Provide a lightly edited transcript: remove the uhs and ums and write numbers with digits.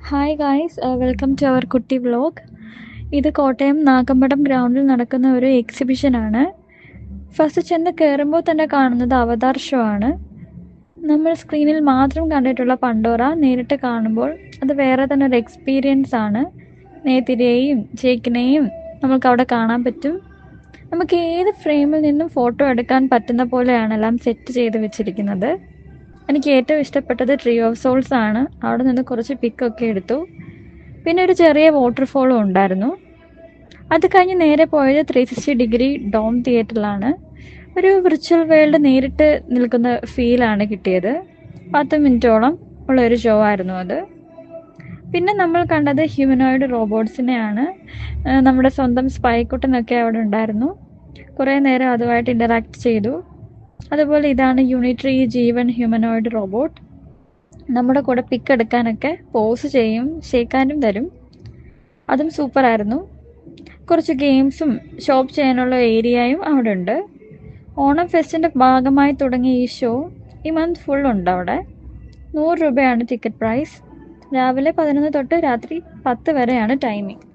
Hi guys, welcome to our കുട്ടി vlog. ഇത് കോട്ടയം നാഗമ്പടം ഗ്രൗണ്ടിൽ നടക്കുന്ന ഒരു എക്സിബിഷനാണ്. ഫസ്റ്റ് ചെന്ന് കയറുമ്പോൾ തന്നെ കാണുന്നത് അവതാർ ഷോ ആണ്. നമ്മൾ സ്ക്രീനിൽ മാത്രം കണ്ടിട്ടുള്ള പണ്ടോറ നേരിട്ട് കാണുമ്പോൾ അത് വേറെ തന്നെ ഒരു എക്സ്പീരിയൻസ് ആണ്. നേതിരെയും ജേക്കിനെയും നമുക്ക് അവിടെ കാണാൻ പറ്റും. നമുക്ക് ഏത് ഫ്രെയിമിൽ നിന്നും ഫോട്ടോ എടുക്കാൻ പറ്റുന്ന പോലെയാണ് എല്ലാം സെറ്റ് ചെയ്ത് വെച്ചിരിക്കുന്നത്. എനിക്ക് ഏറ്റവും ഇഷ്ടപ്പെട്ടത് ട്രീ ഓഫ് സോൾസ് ആണ്. അവിടെ നിന്ന് കുറച്ച് പിക്കൊക്കെ എടുത്തു. പിന്നെ ഒരു ചെറിയ വാട്ടർഫോളും ഉണ്ടായിരുന്നു. അത് കഴിഞ്ഞ് നേരെ പോയത് 360 ഡിഗ്രി ഡോം തിയേറ്ററിലാണ്. ഒരു വിർച്വൽ വേൾഡ് നേരിട്ട് നിൽക്കുന്ന ഫീലാണ് കിട്ടിയത്. 10 മിനിറ്റോളം ഉള്ള ഒരു ഷോ ആയിരുന്നു അത്. പിന്നെ നമ്മൾ കണ്ടത് ഹ്യൂമനോയിഡ് റോബോട്ട്സിനെയാണ്. നമ്മുടെ സ്വന്തം സ്പൈക്കുട്ടനൊക്കെ അവിടെ ഉണ്ടായിരുന്നു. കുറേ നേരം അതുമായിട്ട് ഇൻ്ററാക്ട് ചെയ്തു. അതുപോലെ ഇതാണ് യൂണിട്രി ജീവൻ ഹ്യൂമനോയിഡ് റോബോട്ട്. നമ്മുടെ കൂടെ പിക്ക് എടുക്കാനൊക്കെ പോസ് ചെയ്യും, ഷേക്കാനും തരും. അതും സൂപ്പറായിരുന്നു. കുറച്ച് ഗെയിംസും ഷോപ്പ് ചെയ്യാനുള്ള ഏരിയയും അവിടെ ഉണ്ട്. ഓണം ഫെസ്റ്റിൻ്റെ ഭാഗമായി തുടങ്ങിയ ഈ ഷോ ഈ മന്ത് ഫുൾ ഉണ്ട് അവിടെ. 100 രൂപയാണ് ടിക്കറ്റ് പ്രൈസ്. രാവിലെ 11 തൊട്ട് രാത്രി 10 വരെയാണ് ടൈമിംഗ്.